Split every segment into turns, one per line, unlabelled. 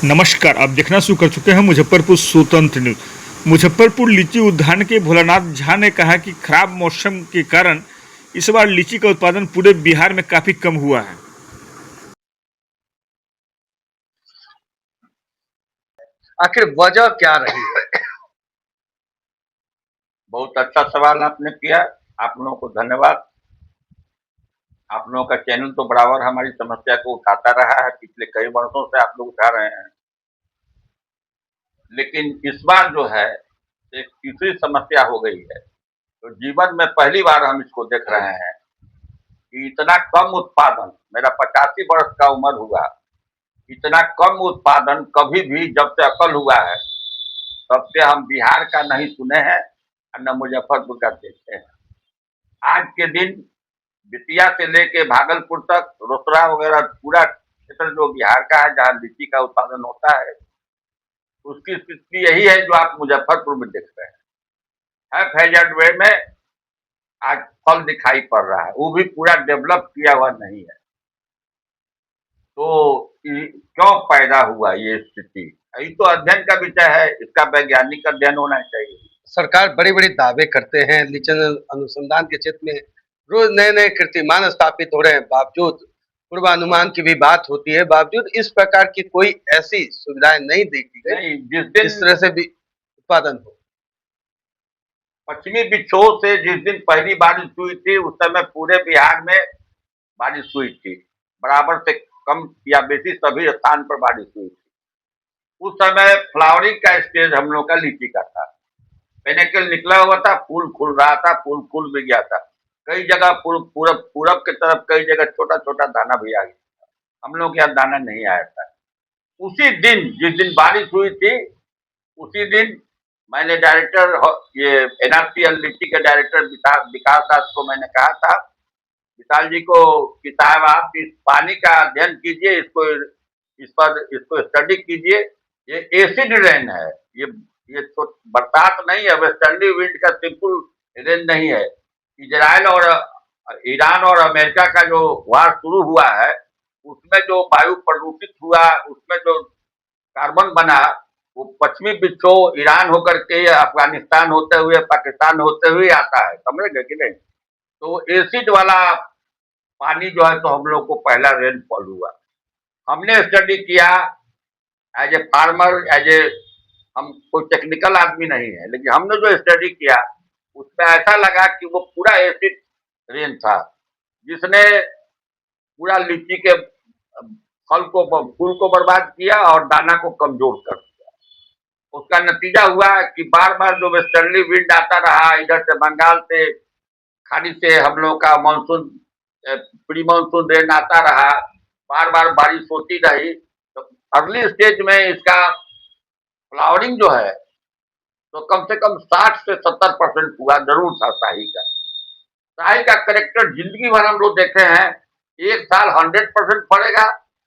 नमस्कार, आप देखना शुरू कर चुके हैं मुजफ्फरपुर स्वतंत्र न्यूज। मुजफ्फरपुर लीची उद्यान के भोलानाथ झा ने कहा कि खराब मौसम के कारण इस बार लीची का उत्पादन पूरे बिहार में काफी कम हुआ है।
आखिर वजह क्या रही है?
बहुत अच्छा सवाल आपने किया। आप लोगों को धन्यवाद। आप लोगों का चैनल तो बराबर हमारी समस्या को उठाता रहा है, पिछले कई वर्षों से आप लोग उठा रहे हैं। लेकिन इस बार जो है एक तीसरी समस्या हो गई है। तो जीवन में पहली बार हम इसको देख रहे हैं कि इतना कम उत्पादन, मेरा 85 वर्ष का उम्र हुआ, इतना कम उत्पादन कभी भी जब से अकल हुआ है तब से हम बिहार का नहीं सुने हैं और न मुजफ्फरपुर का देखे हैं। आज के दिन बेतिया से लेके भागलपुर तक रोसड़ा वगैरह पूरा क्षेत्र जो बिहार का है, जहाँ लीची का उत्पादन होता है, उसकी स्थिति यही है जो आप मुजफ्फरपुर में देख रहे हैं। हैजार्ड वे में आज फल दिखाई पड़ रहा है, वो भी पूरा डेवलप किया हुआ नहीं है। तो क्यों पैदा हुआ ये स्थिति? ये तो अध्ययन का विषय है, इसका वैज्ञानिक अध्ययन होना चाहिए।
सरकार बड़े बड़े दावे करते हैं, लीची अनुसंधान के क्षेत्र में रोज नए नए कीर्तिमान स्थापित हो रहे हैं, बावजूद पूर्वानुमान की भी बात होती है, बावजूद इस प्रकार की कोई ऐसी सुविधाएं नहीं देखी गई
नहीं, जिस दिन
इस तरह से भी उत्पादन हो।
पश्चिमी विक्षोभ से जिस दिन पहली बारिश हुई थी, उस समय पूरे बिहार में बारिश हुई थी, बराबर से कम या बेसी सभी स्थान पर बारिश हुई थी। उस समय फ्लावरिंग का स्टेज हम लोग का लीची का था, पेनेकल निकला हुआ था, फूल खुल रहा था, फूल खुल भी गया था। कई जगह पूरब की तरफ कई जगह छोटा छोटा दाना भी आ गया, हम लोग के यहाँ दाना नहीं आया था। उसी दिन जिस दिन बारिश हुई थी, उसी दिन मैंने डायरेक्टर, ये एनआरसीएल लीची के डायरेक्टर विकास दास को मैंने कहा था, विशाल जी को, कि साहब आप इस पानी का अध्ययन कीजिए, इसको स्टडी कीजिए। ये एसिड रेन है, ये तो बरसात नहीं है, वेस्टर्ली विंड का सिंपल रेन नहीं है। इजराइल और ईरान और अमेरिका का जो वार शुरू हुआ है, उसमें जो वायु प्रदूषित हुआ, उसमें जो कार्बन बना, वो पश्चिमी विक्षोभ ईरान होकर के अफगानिस्तान होते हुए पाकिस्तान होते हुए आता है, समझ गए कि नहीं? तो एसिड वाला पानी जो है, तो हम लोग को पहला रेनफॉल हुआ। हमने स्टडी किया एज ए फार्मर, हम कोई टेक्निकल आदमी नहीं है, लेकिन हमने जो स्टडी किया उसमें ऐसा लगा कि वो पूरा एसिड रेन था, जिसने पूरा लीची के फल को, फूल को बर्बाद किया और दाना को कमजोर कर दिया। उसका नतीजा हुआ कि बार बार जो वेस्टर्ली विंड आता रहा, इधर से बंगाल से खाड़ी से हम लोग का मानसून, प्री मानसून रेन आता रहा, बार बार बारिश होती रही। तो अर्ली स्टेज में इसका फ्लावरिंग जो है तो कम से कम 60 से 70% हुआ जरूर था। शाही का करेक्टर जिंदगी भर हम लोग देखे हैं, एक साल 100% फड़ेगा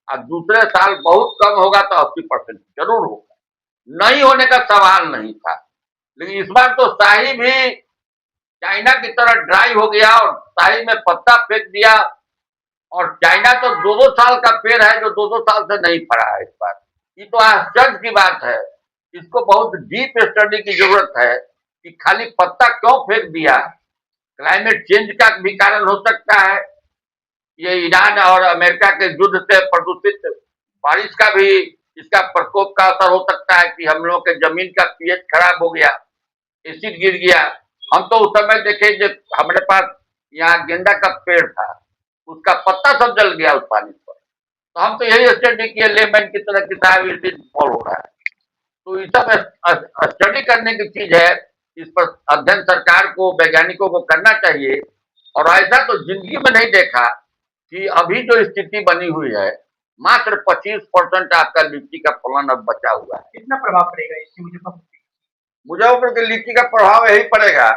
और दूसरे साल बहुत कम होगा तो 80% जरूर होगा, नहीं होने का सवाल नहीं था। लेकिन इस बार तो शाही भी चाइना की तरह ड्राई हो गया और शाही में पत्ता फेंक दिया, और चाइना तो 2-2 साल का पेड़ है जो 2-2 साल से नहीं फड़ा है इस बार। ये तो आश्चर्य की बात है, इसको बहुत डीप स्टडी की जरूरत है कि खाली पत्ता क्यों फेंक दिया। क्लाइमेट चेंज का भी कारण हो सकता है, ये ईरान और अमेरिका के युद्ध से प्रदूषित बारिश का भी, इसका प्रकोप का असर हो सकता है कि हम लोग के जमीन का पीएच खराब हो गया, एसिड गिर गया। हम तो उस समय देखे जब हमारे पास यहाँ गेंदा का पेड़ था, उसका पत्ता सब जल गया उस पानी पर। तो हम तो यही स्टडी किए लेमैन की तरह कि साहब एसिड फॉल हो रहा है। तो ये सब स्टडी करने की चीज है, इस पर अध्ययन सरकार को, वैज्ञानिकों को करना चाहिए। और ऐसा तो जिंदगी में नहीं देखा कि अभी जो स्थिति बनी हुई है, मात्र 25% आपका लीची का फलन अब बचा हुआ है।
कितना प्रभाव पड़ेगा इससे
मुजफ्फरपुर की लीची का प्रभाव यही पड़ेगा,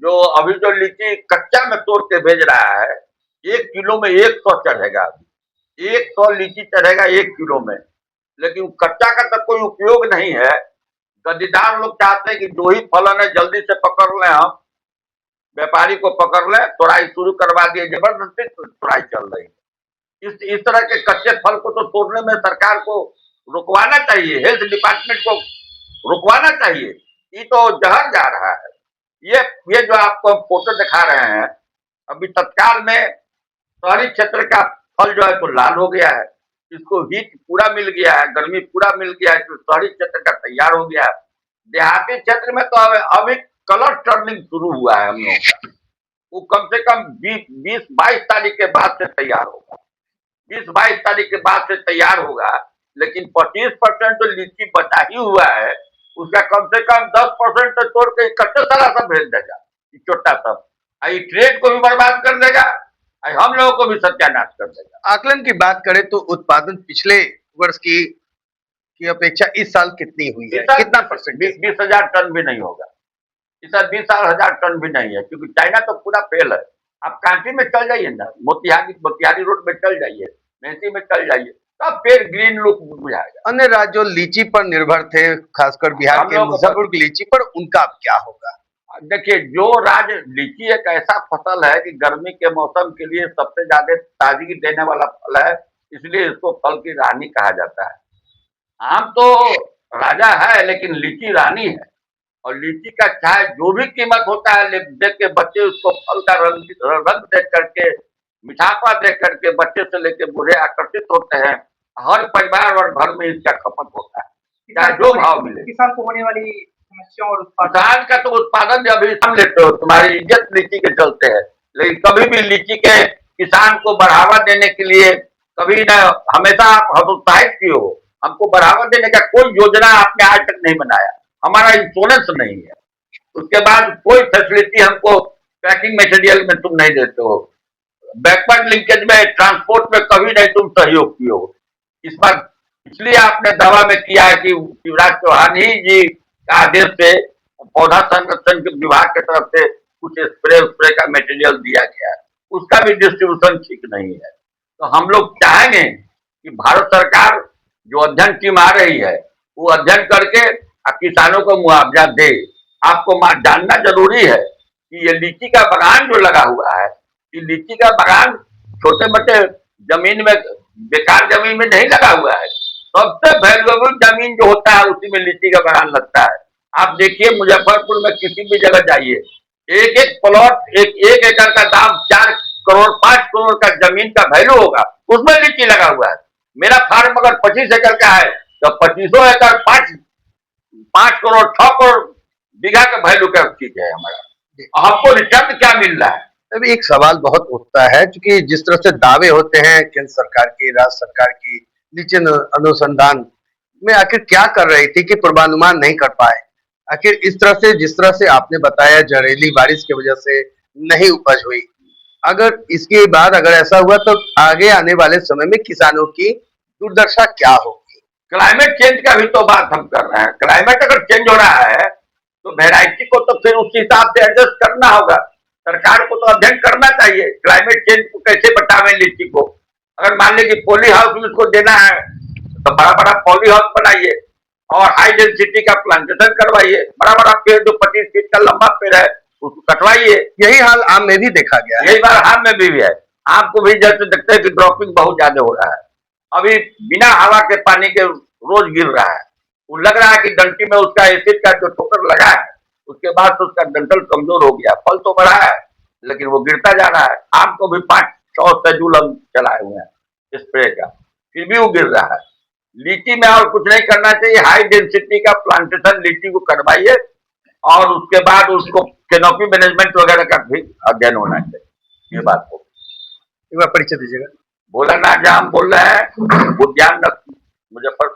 जो अभी जो लीची कच्चा में तोड़ के भेज रहा है, 1 किलो में 100 चढ़ेगा, अभी 100 लीची चढ़ेगा 1 किलो में। लेकिन कच्चा का तो कोई उपयोग नहीं है। गद्दीदार लोग चाहते हैं कि जो ही फलन है जल्दी से पकड़ लें, हम व्यापारी को पकड़ लें, तोड़ाई शुरू करवा दिए, जबरदस्ती तोड़ाई चल रही है। इस तरह के कच्चे फल को तो तोड़ने में सरकार को रुकवाना चाहिए, हेल्थ डिपार्टमेंट को रुकवाना चाहिए। ये तो जहर जा रहा है। ये जो आपको फोटो दिखा रहे हैं, अभी तत्काल में शहरी क्षेत्र का फल जो है तो लाल हो गया है, इसको हीट पूरा मिल गया है, गर्मी पूरा मिल गया है, तो शहरी क्षेत्र का तैयार हो गया है। देहाती क्षेत्र में तो अभी कलर टर्निंग शुरू हुआ है हम लोगों का। वो कम से कम 20-22 तारीख के बाद से तैयार होगा, 20-22 तारीख के बाद से तैयार होगा। लेकिन 25% तो लीची बचा ही हुआ है, उसका कम से कम 10% तो तोड़ के कच्चे सारा सब भेज देगा, छोटा सब। ट्रेड को भी बर्बाद कर देगा, हम लोगों को भी सत्यानाश कर देगा।
आकलन की बात करें तो उत्पादन पिछले वर्ष की अपेक्षा इस साल कितनी हुई है, कितना परसेंट?
20,000 टन भी नहीं होगा इस साल, 20,000 टन भी नहीं है, क्योंकि चाइना तो पूरा फेल है। आप कांची में चल जाइए ना, मोतिहारी रोड में चल जाइए, मेहती में चल जाइए, तब फिर ग्रीन लुक बुझाएगा।
अन्य राज्यों लीची पर निर्भर थे, खासकर बिहार के मुजफ्फरपुर की लीची पर, उनका अब क्या होगा?
देखिए, जो राज्य लीची एक ऐसा फसल है कि गर्मी के मौसम के लिए सबसे ज्यादा ताजगी देने वाला फल है, इसलिए इसको फल की रानी कहा जाता है। आम तो राजा है, लेकिन लीची रानी है। और लीची का चाहे जो भी कीमत होता है, देख के बच्चे उसको फल का रंग देख करके, मिठापा देख करके बच्चे से लेके बूढ़े आकर्षित होते हैं। हर परिवार और घर में इसका खपत होता है, चाहे जो भाव मिले।
किसान को होने वाली समस्याओं और
किसान का तो उत्पादन जब भी हम लेते हो, तुम्हारी इज्जत लीची के चलते है, लेकिन कभी भी लीची के किसान को बढ़ावा देने के लिए कभी न, हमेशा आप हतोत्साहित किए हो। हमको बढ़ावा देने का कोई योजना आपने आज तक नहीं बनाया, हमारा इंश्योरेंस नहीं है, उसके बाद कोई फैसिलिटी हमको पैकिंग मटेरियल में तुम नहीं देते हो, बैकवर्ड लिंकेज में, ट्रांसपोर्ट में कभी नहीं तुम सहयोग किए हो। इस बार इसलिए आपने दावा में किया है कि शिवराज चौहान ही जी का आदेश से पौधा संरक्षण के विभाग की तरफ से कुछ स्प्रे का मटेरियल दिया गया है, उसका भी डिस्ट्रीब्यूशन ठीक नहीं है। तो हम लोग चाहेंगे कि भारत सरकार जो अध्ययन टीम आ रही है, वो अध्ययन करके किसानों को मुआवजा दे। आपको जानना जरूरी है कि ये लीची का बागान जो लगा हुआ है, ये लीची का बागान छोटे मोटे जमीन में, बेकार जमीन में नहीं लगा हुआ है। सबसे वैल्यूएबल जमीन जो होता है, उसी में लीची का बागान लगता है। आप देखिए, मुजफ्फरपुर में किसी भी जगह जाइए, एक एक प्लॉट, एक एकड़ का दाम 4 करोड़ 5 करोड़ का जमीन का वैल्यू होगा, उसमें लीची लगा हुआ है। मेरा फार्म अगर 25 एकड़ का है, तो 25 एकड़ 5 करोड़ 6 करोड़ बीघा का वैल्यू का चीज है हमारा। हमको रिटर्न क्या मिल रहा है?
अभी एक सवाल बहुत उठता है, क्योंकि जिस तरह से दावे होते हैं केंद्र सरकार की, राज्य सरकार की, लीची अनुसंधान में आखिर क्या कर रही थी कि पूर्वानुमान नहीं कर पाए? आखिर इस तरह से, जिस तरह से आपने बताया, जहरीली बारिश की वजह से नहीं उपज हुई, अगर इसके बाद अगर ऐसा हुआ तो आगे आने वाले समय में किसानों की दुर्दशा क्या होगी?
क्लाइमेट चेंज का भी तो बात हम कर रहे हैं। क्लाइमेट अगर चेंज हो रहा है तो वेराइटी को तो फिर उस हिसाब से एडजस्ट करना होगा। सरकार को तो अध्ययन करना चाहिए, क्लाइमेट चेंज को कैसे बचावें लीची को। अगर मान लीजिए कि पॉली हाउस में उसको देना है, तो बड़ा बड़ा पॉली हाउस बनाइए और हाई डेंसिटी का प्लांटेशन करवाइए। बड़ा बड़ा पेड़ जो 25 फीट का लंबा पेड़ है, उसको कटवाइए।
यही हाल आम में भी देखा गया है।
यही बार आम में भी है। आम को भी जैसे देखते हैं कि ड्रॉपिंग बहुत ज्यादा हो रहा है, अभी बिना हवा के पानी के रोज गिर रहा है। वो लग रहा है कि डंटी में उसका एसिड का जो ठोकर लगा है, उसके बाद तो उसका डंठल कमजोर हो गया। फल तो बड़ा है, लेकिन वो गिरता जा रहा है। आम को भी 500 शेड्यूल हम चलाए हुए हैं स्प्रे का, फिर भी वो गिर रहा है। लीची में और कुछ नहीं करना चाहिए, हाई डेंसिटी का प्लांटेशन लीची को करवाइए और उसके बाद उसको कैनोपी मैनेजमेंट वगैरह का भी अध्ययन होना चाहिए। ये बात को
एक बार परिचय दीजिएगा।
भोलानाथ जहाँ बोल रहे हैं, उद्यान मुजफ्फरपुर।